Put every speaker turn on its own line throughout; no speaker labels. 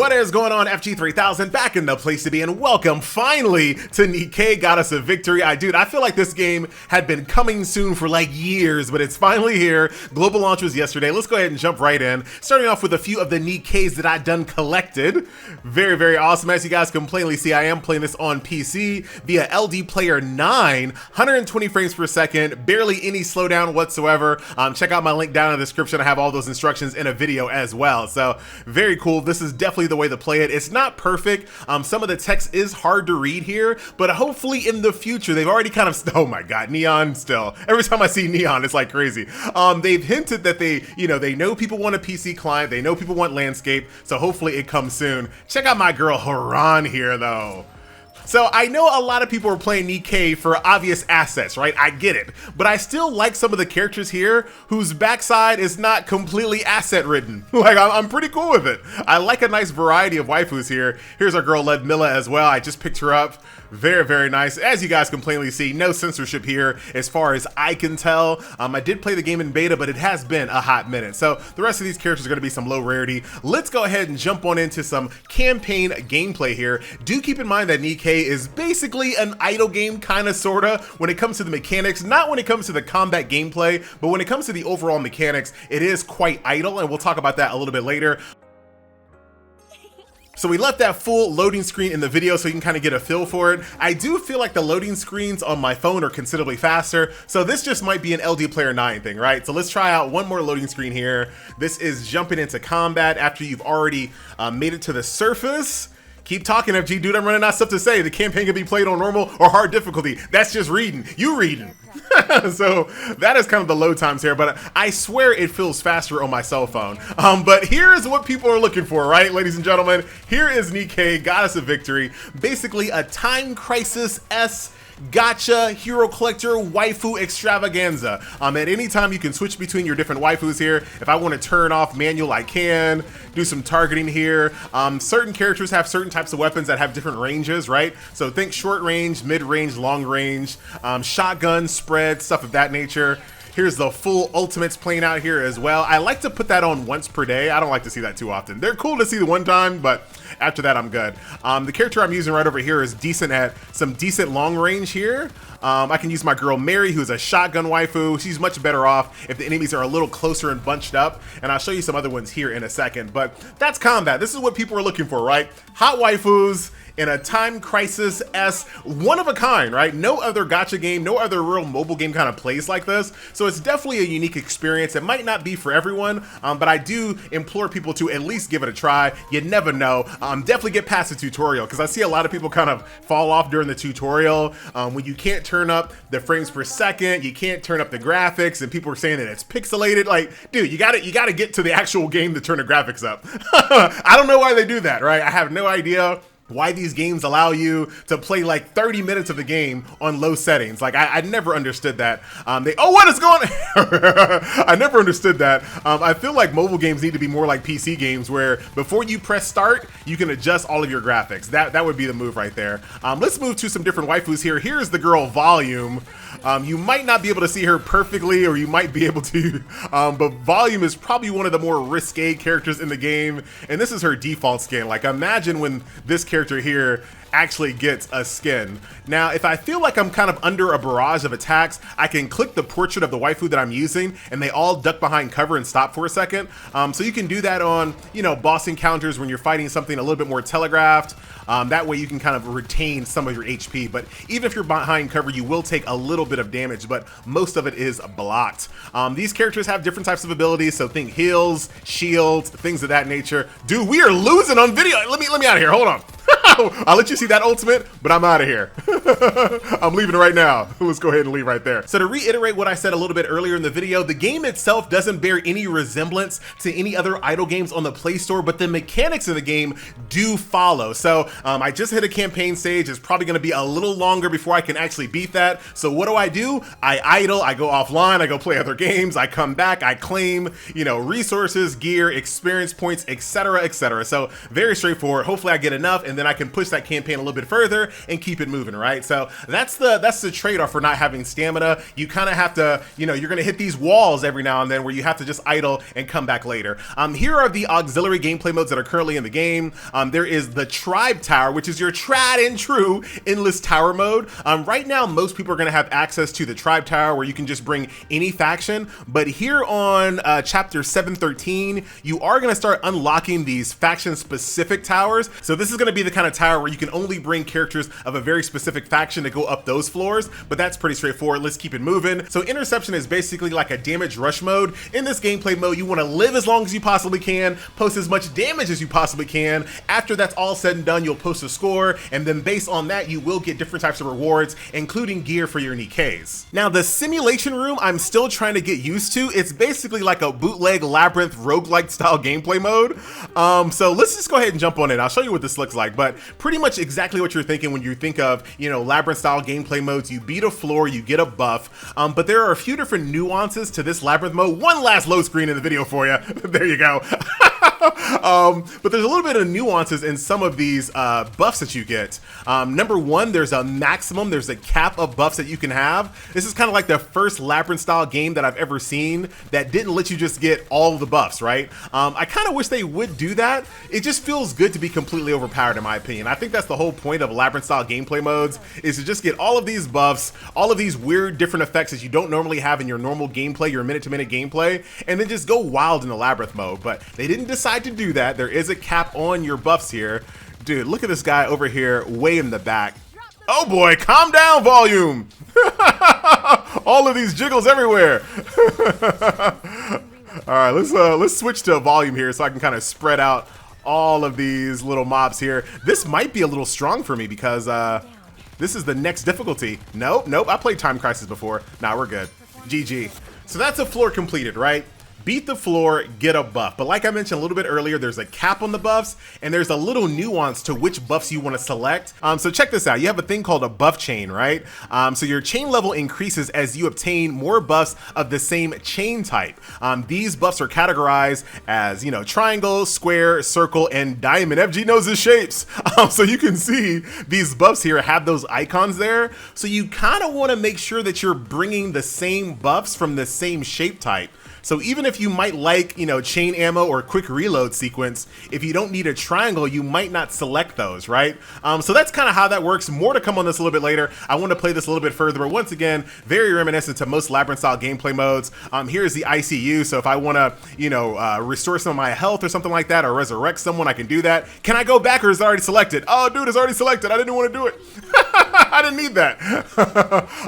What is going on, FG3000? Back in the place to be, and welcome finally to Nikke Goddess of Victory. Dude, I feel like this game had been coming soon for like years, but it's finally here. Global launch was yesterday. Let's go ahead and jump right in. Starting off with a few of the Nikkes that I've done collected. Very, very awesome. As you guys can plainly see, I am playing this on PC via LD Player 9, 120 frames per second, barely any slowdown whatsoever. Check out my link down in the description. I have all those instructions in a video as well. So very cool. This is definitely the way to play it. It's not perfect. Some of the text is hard to read here, but hopefully in the future, they've already kind of, oh my God, neon still. Every time I see neon, it's like crazy. They've hinted that they know people want a PC client. They know people want landscape. So hopefully it comes soon. Check out my girl Haran here though. So I know a lot of people are playing Nikke for obvious assets, right? I get it. But I still like some of the characters here whose backside is not completely asset ridden. Like, I'm pretty cool with it. I like a nice variety of waifus here. Here's our girl Ledmilla as well. I just picked her up. Very, very nice. As you guys can plainly see, no censorship here as far as I can tell. I did play the game in beta, but it has been a hot minute. So the rest of these characters are going to be some low rarity. Let's go ahead and jump on into some campaign gameplay here. Do keep in mind that Nikke is basically an idle game, kind of, sort of, when it comes to the mechanics. Not when it comes to the combat gameplay, but when it comes to the overall mechanics, it is quite idle, and we'll talk about that a little bit later. So we left that full loading screen in the video so you can kind of get a feel for it. I do feel like the loading screens on my phone are considerably faster, so this just might be an LD Player 9 thing, right? So let's try out one more loading screen here. This is jumping into combat after you've already made it to the surface. Keep talking, FG, dude, I'm running out of stuff to say. The campaign can be played on normal or hard difficulty. That's just reading. You reading. So that is kind of the load times here, but I swear it feels faster on my cell phone. But here's what people are looking for, right, ladies and gentlemen? Here is Nikke Goddess of Victory. Basically a time crisis-esque gotcha hero collector waifu extravaganza. At any time you can switch between your different waifus here. If I want to turn off manual, I can do some targeting here. Certain characters have certain types of weapons that have different ranges, right? So think short range, mid range, long range, shotgun, spread, stuff of that nature. Here's the full ultimates playing out here as well. I like to put that on once per day. I don't like to see that too often. They're cool to see the one time, but after that, I'm good. The character I'm using right over here is decent at some decent long range here. I can use my girl Mary, who's a shotgun waifu. She's much better off if the enemies are a little closer and bunched up. And I'll show you some other ones here in a second. But that's combat. This is what people are looking for, right? Hot waifus in a time crisis-esque, one of a kind, right? No other gacha game, no other real mobile game kind of plays like this. So it's definitely a unique experience. It might not be for everyone, but I do implore people to at least give it a try. You never know. Definitely get past the tutorial, because I see a lot of people kind of fall off during the tutorial when you can't turn up the frames per second, you can't turn up the graphics, and people are saying that it's pixelated. Like, dude, you gotta get to the actual game to turn the graphics up. I don't know why they do that, right? I have no idea why these games allow you to play like 30 minutes of the game on low settings. Like, I never understood that. Oh, what is going on? I never understood that. I feel like mobile games need to be more like PC games, where before you press start, you can adjust all of your graphics. That would be the move right there. Let's move to some different waifus here. Here's the girl Volume. You might not be able to see her perfectly, or you might be able to, but Volume is probably one of the more risque characters in the game, and this is her default skin. Like, imagine when this character here actually gets a skin. Now, if I feel like I'm kind of under a barrage of attacks, I can click the portrait of the waifu that I'm using, and they all duck behind cover and stop for a second. So you can do that on, boss encounters when you're fighting something a little bit more telegraphed. That way you can kind of retain some of your HP, but even if you're behind cover, you will take a little bit of damage, but most of it is blocked. These characters have different types of abilities, so think heals, shields, things of that nature. Dude, we are losing on video. Let me out of here, hold on. I'll let you see that ultimate, but I'm out of here. I'm leaving right now. Let's go ahead and leave right there. So to reiterate what I said a little bit earlier in the video, the game itself doesn't bear any resemblance to any other idle games on the Play Store, but the mechanics of the game do follow. So I just hit a campaign stage. It's probably gonna be a little longer before I can actually beat that. So what do? I idle, I go offline, I go play other games, I come back, I claim, resources, gear, experience points, etc., etc. So very straightforward. Hopefully I get enough, and then I can push that campaign a little bit further and keep it moving, right? right? So that's the trade-off for not having stamina. You kind of have to, you know, you're going to hit these walls every now and then where you have to just idle and come back later. Here are the auxiliary gameplay modes that are currently in the game. There is the Tribe Tower, which is your tried and true endless tower mode. Right now, most people are going to have access to the Tribe Tower where you can just bring any faction. But here on chapter 713, you are going to start unlocking these faction-specific towers. So this is going to be the kind of tower where you can only bring characters of a very specific faction to go up those floors, but that's pretty straightforward. Let's keep it moving. So Interception is basically like a damage rush mode. In this gameplay mode, you want to live as long as you possibly can, post as much damage as you possibly can. After that's all said and done, you'll post a score, and then based on that, you will get different types of rewards, including gear for your Nikkes. Now, the simulation room, I'm still trying to get used to. It's basically like a bootleg labyrinth roguelike style gameplay mode. So let's just go ahead and jump on it. I'll show you what this looks like, but pretty much exactly what you're thinking when you think of, you know, labyrinth style gameplay modes. You beat a floor, you get a buff, but there are a few different nuances to this labyrinth mode. One last load screen in the video for you. There you go. But there's a little bit of nuances in some of these buffs that you get. Number one, there's a maximum, there's a cap of buffs that you can have. This is kind of like the first labyrinth style game that I've ever seen that didn't let you just get all the buffs, right? I kind of wish they would do that. It just feels good to be completely overpowered, in my opinion. I think that's the whole point of labyrinth style gameplay modes, is to just get all of these buffs, all of these weird different effects that you don't normally have in your normal gameplay, your minute-to-minute gameplay, and then just go wild in the labyrinth mode. But they didn't decide to do that. There is a cap on your buffs here. Dude, look at this guy over here way in the back. Oh boy, calm down, volume. All of these jiggles everywhere. All right, let's switch to volume here so I can kind of spread out all of these little mobs here. This might be a little strong for me because this is the next difficulty. Nope, I played Time Crisis before. Nah, we're good. GG. So that's a floor completed, right? Beat the floor, get a buff. But like I mentioned a little bit earlier, there's a cap on the buffs, and there's a little nuance to which buffs you want to select. So check this out. You have a thing called a buff chain, right? So your chain level increases as you obtain more buffs of the same chain type. These buffs are categorized as, you know, triangle, square, circle, and diamond. FG knows the shapes. So you can see these buffs here have those icons there. So you kind of want to make sure that you're bringing the same buffs from the same shape type. So even if you might like, you know, chain ammo or quick reload sequence, if you don't need a triangle, you might not select those, right? So that's kind of how that works. More to come on this a little bit later. I want to play this a little bit further, but once again, very reminiscent to most labyrinth style gameplay modes. Here's the ICU. So if I want to, you know, restore some of my health or something like that, or resurrect someone, I can do that. Can I go back, or is it already selected? Oh, dude, it's already selected. I didn't want to do it. I didn't need that.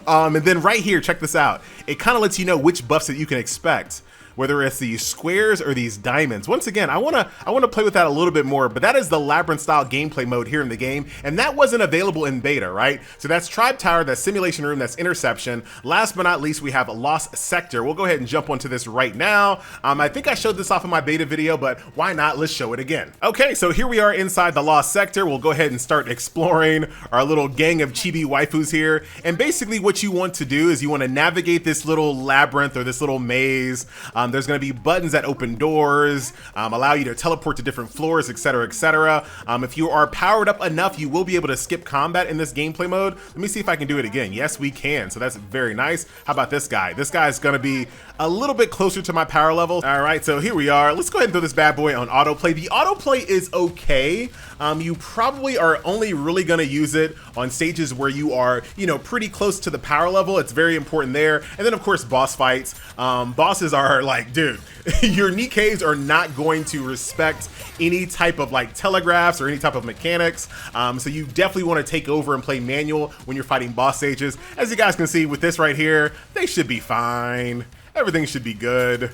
And then right here, check this out. It kind of lets you know which buffs that you can expect, whether it's these squares or these diamonds. Once again, I wanna play with that a little bit more, but that is the labyrinth style gameplay mode here in the game, and that wasn't available in beta, right? So that's Tribe Tower, that's Simulation Room, that's Interception. Last but not least, we have Lost Sector. We'll go ahead and jump onto this right now. I think I showed this off in my beta video, but why not? Let's show it again. Okay, so here we are inside the Lost Sector. We'll go ahead and start exploring our little gang of chibi waifus here. And basically what you want to do is you want to navigate this little labyrinth or this little maze. There's going to be buttons that open doors, allow you to teleport to different floors, etc., etc. If you are powered up enough, you will be able to skip combat in this gameplay mode. Let me see if I can do it again. Yes, we can. So that's very nice. How about this guy? This guy is going to be a little bit closer to my power level. All right, so here we are. Let's go ahead and throw this bad boy on autoplay. The autoplay is okay. You probably are only really going to use it on stages where you are, you know, pretty close to the power level. It's very important there. And then of course, boss fights. Bosses are like, dude, your Nikkes are not going to respect any type of like telegraphs or any type of mechanics. So you definitely want to take over and play manual when you're fighting boss stages. As you guys can see with this right here, they should be fine. Everything should be good.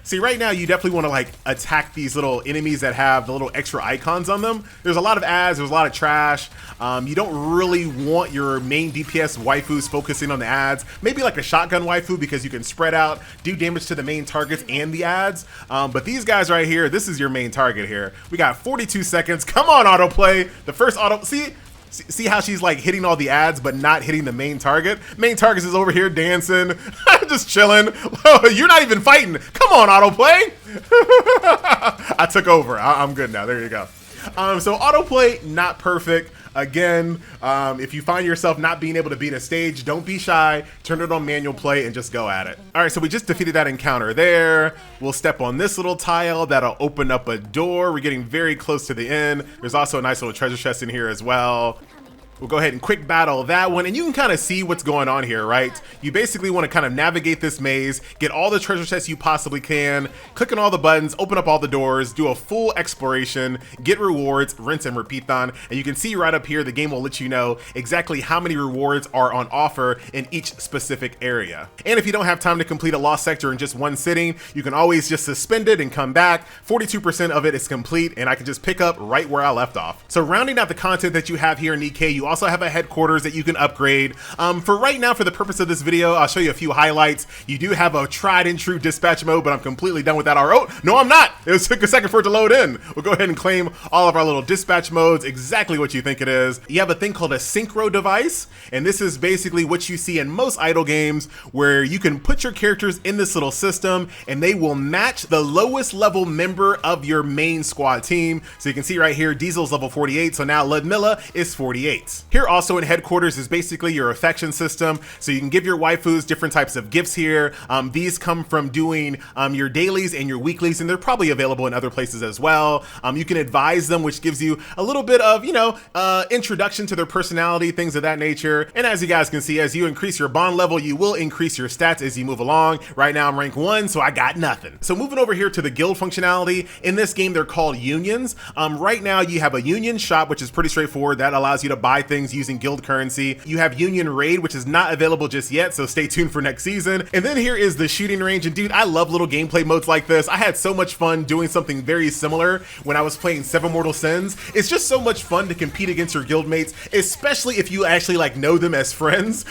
See, right now you definitely want to like attack these little enemies that have the little extra icons on them. There's a lot of ads, there's a lot of trash. You don't really want your main DPS waifus focusing on the ads. Maybe like a shotgun waifu because you can spread out, do damage to the main targets and the ads. But these guys right here, this is your main target here. We got 42 seconds. Come on, autoplay. The first auto, see how she's like hitting all the ads but not hitting the main target? Main target is over here dancing, just chilling. You're not even fighting. Come on, autoplay. I took over. I'm good now. There you go. So autoplay, not perfect. Again, if you find yourself not being able to beat a stage, don't be shy, turn it on manual play and just go at it. All right, so we just defeated that encounter there. We'll step on this little tile, that'll open up a door. We're getting very close to the end. There's also a nice little treasure chest in here as well. We'll go ahead and quick battle that one, and you can kind of see what's going on here, right? You basically want to kind of navigate this maze, get all the treasure chests you possibly can, click on all the buttons, open up all the doors, do a full exploration, get rewards, rinse and repeat on, and you can see right up here, the game will let you know exactly how many rewards are on offer in each specific area. And if you don't have time to complete a lost sector in just one sitting, you can always just suspend it and come back. 42% of it is complete, and I can just pick up right where I left off. So rounding out the content that you have here in Nikke, you also have a headquarters that you can upgrade. For right now, for the purpose of this video, I'll show you a few highlights. You do have a tried and true dispatch mode, but I'm completely done with that already. Oh, no, I'm not. It took a second for it to load in. We'll go ahead and claim all of our little dispatch modes, exactly what you think it is. You have a thing called a synchro device, and this is basically what you see in most idle games, where you can put your characters in this little system, and they will match the lowest level member of your main squad team. So you can see right here, Diesel's level 48, so now Ludmilla is 48. Here also in headquarters is basically your affection system, so you can give your waifus different types of gifts here. These come from doing your dailies and your weeklies, and they're probably available in other places as well. You can advise them, which gives you a little bit of, introduction to their personality, things of that nature. And as you guys can see, as you increase your bond level, you will increase your stats as you move along. Right now I'm rank 1, so I got nothing. So moving over here to the guild functionality, in this game they're called unions. Right now you have a union shop, which is pretty straightforward. That allows you to buy things using guild currency. You have Union Raid, which is not available just yet, so stay tuned for next season. And then here is the shooting range, and dude, I love little gameplay modes like this. I had so much fun doing something very similar when I was playing Seven Mortal Sins. It's just so much fun to compete against your guildmates, especially if you actually know them as friends.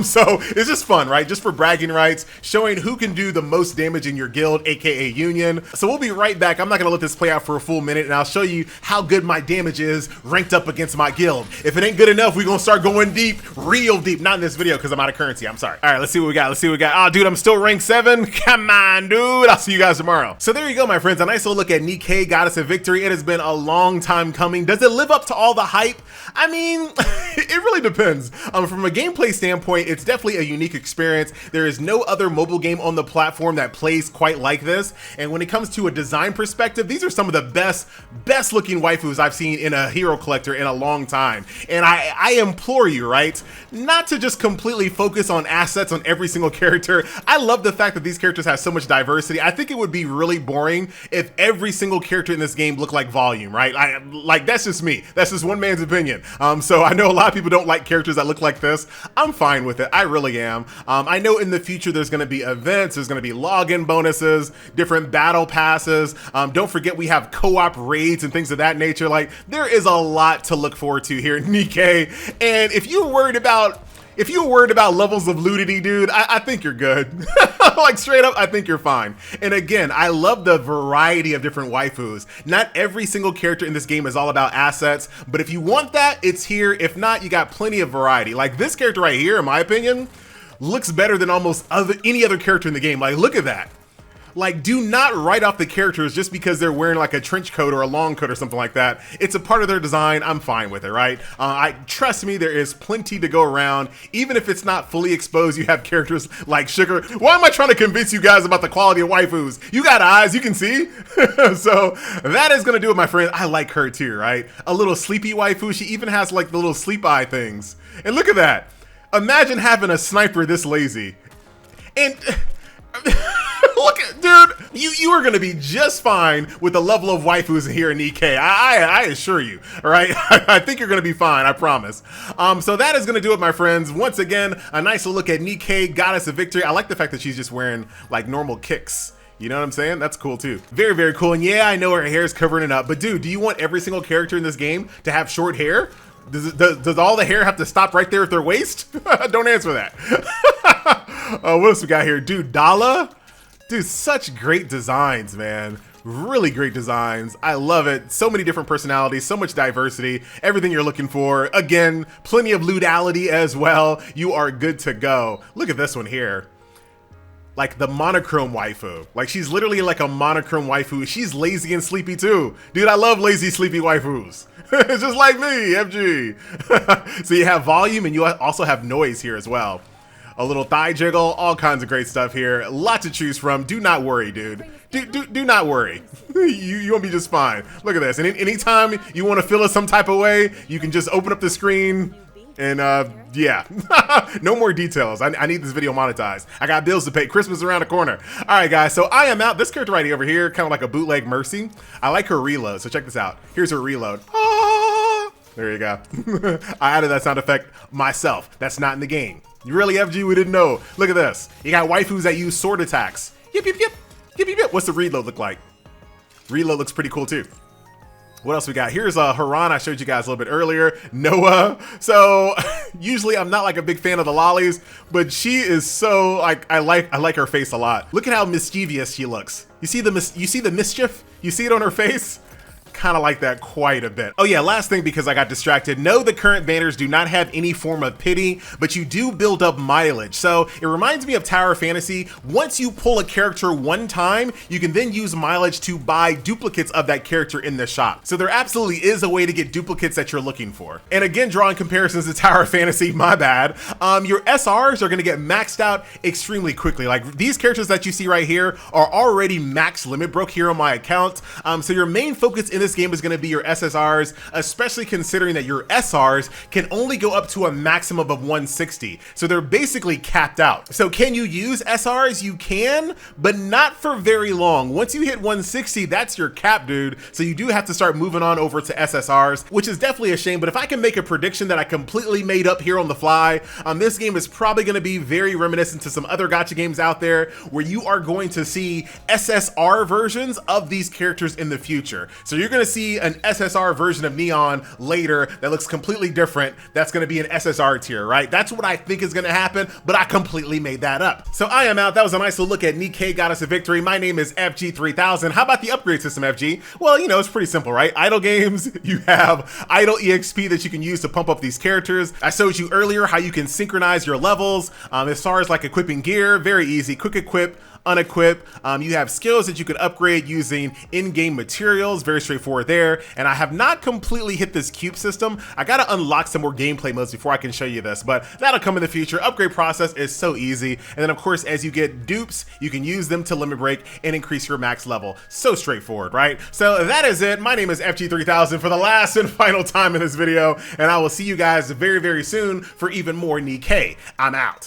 So it's just fun, right? Just for bragging rights, showing who can do the most damage in your guild, aka Union. So we'll be right back. I'm not gonna let this play out for a full minute, and I'll show you how good my damage is ranked up against my guild. If it ain't good enough, we're gonna start going deep, real deep. Not in this video because I'm out of currency, I'm sorry. All right, let's see what we got, Oh, dude, I'm still rank 7. Come on, dude. I'll see you guys tomorrow. So there you go, my friends. A nice little look at Nikke Goddess of Victory. It has been a long time coming. Does it live up to all the hype? I mean, it really depends. From a gameplay standpoint, it's definitely a unique experience. There is no other mobile game on the platform that plays quite like this. And when it comes to a design perspective, these are some of the best looking waifus I've seen in a hero collector in a long time. And I implore you, right, not to just completely focus on assets on every single character. I love the fact that these characters have so much diversity. I think it would be really boring if every single character in this game looked like Volume, right? That's just me. That's just one man's opinion. So I know a lot of people don't like characters that look like this. I'm fine with it. I really am. I know in the future there's going to be events, there's going to be login bonuses, different battle passes. Don't forget we have co-op raids and things of that nature. There is a lot to look forward to here in Nikke. And if you're worried about levels of ludity, dude, I think you're good. Straight up, I think you're fine. And again, I love the variety of different waifus. Not every single character in this game is all about assets, but if you want that, it's here. If not, you got plenty of variety. This character right here, in my opinion, looks better than almost any other character in the game. Look at that. Do not write off the characters just because they're wearing a trench coat or a long coat or something like that. It's a part of their design. I'm fine with it, right? Trust me, there is plenty to go around. Even if it's not fully exposed, you have characters like Sugar. Why am I trying to convince you guys about the quality of waifus? You got eyes, you can see. So that is gonna do it, my friend. I like her too, right? A little sleepy waifu. She even has the little sleep eye things. And look at that. Imagine having a sniper this lazy. And look at, dude, you are gonna be just fine with the level of waifus here in Nikke. I assure you, all right? I think you're gonna be fine, I promise. So that is gonna do it, my friends. Once again, a nice look at Nikke Goddess of Victory. I like the fact that she's just wearing normal kicks. You know what I'm saying? That's cool too. Very, very cool. And yeah, I know her hair is covering it up, but dude, do you want every single character in this game to have short hair? Does all the hair have to stop right there at their waist? Don't answer that. What else we got here? Dude, Dala? Dude, such great designs, man. Really great designs. I love it. So many different personalities, so much diversity, everything you're looking for. Again, plenty of ludality as well. You are good to go. Look at this one here. like the monochrome waifu. Like she's literally like a monochrome waifu. She's lazy and sleepy too. Dude, I love lazy, sleepy waifus. It's just like me, FG. So you have volume and you also have noise here as well. A little thigh jiggle, all kinds of great stuff here. A lot to choose from. Do not worry, dude. Do not worry. you won't be just fine. Look at this. And anytime you want to feel it some type of way, you can just open up the screen and yeah. No more details. I need this video monetized. I got bills to pay. Christmas around the corner. All right, guys. So I am out. This character right over here, kind of like a bootleg Mercy. I like her reload. So check this out. Here's her reload. Ah! There you go. I added that sound effect myself. That's not in the game. You really, FG? We didn't know. Look at this. You got waifus that use sword attacks. Yip, yip, yip. Yip, yip, yip. What's the reload look like? Reload looks pretty cool too. What else we got? Here's Haran. I showed you guys a little bit earlier. Noah. So usually I'm not like a big fan of the lollies, but she is so like I like her face a lot. Look at how mischievous she looks. You see the mischief? You see it on her face? Kind of like that quite a bit. Oh yeah, last thing because I got distracted. No, the current banners do not have any form of pity, but you do build up mileage. So it reminds me of Tower Fantasy. Once you pull a character one time, you can then use mileage to buy duplicates of that character in the shop. So there absolutely is a way to get duplicates that you're looking for. And again, drawing comparisons to Tower Fantasy, my bad. Your SRs are gonna get maxed out extremely quickly. Like these characters that you see right here are already max limit broke here on my account. So your main focus in this game is going to be your SSRs, especially considering that your SRs can only go up to a maximum of 160. So they're basically capped out. So can you use SRs? You can, but not for very long. Once you hit 160, that's your cap, dude. So you do have to start moving on over to SSRs, which is definitely a shame. But if I can make a prediction that I completely made up here on the fly, this game is probably going to be very reminiscent to some other gacha games out there where you are going to see SSR versions of these characters in the future. So you're going to see an SSR version of Neon later that looks completely different. That's going to be an SSR tier, right? That's what I think is going to happen, but I completely made that up. So I am out. That was a nice little look at Nikke Goddess of Victory. My name is FG3000. How about the upgrade system, FG? Well, you know, it's pretty simple, right? Idle games, you have idle EXP that you can use to pump up these characters. I showed you earlier how you can synchronize your levels. As far as like equipping gear, very easy. Quick equip, unequip. You have skills that you can upgrade using in-game materials, very straightforward there. And I have not completely hit this cube system. I gotta unlock some more gameplay modes before I can show you this, but that'll come in the future. Upgrade process is so easy. And then of course, as you get dupes, you can use them to limit break and increase your max level. So straightforward, right? So that is it. My name is FG3000 for the last and final time in this video, and I will see you guys very, very soon for even more Nikke. I'm out.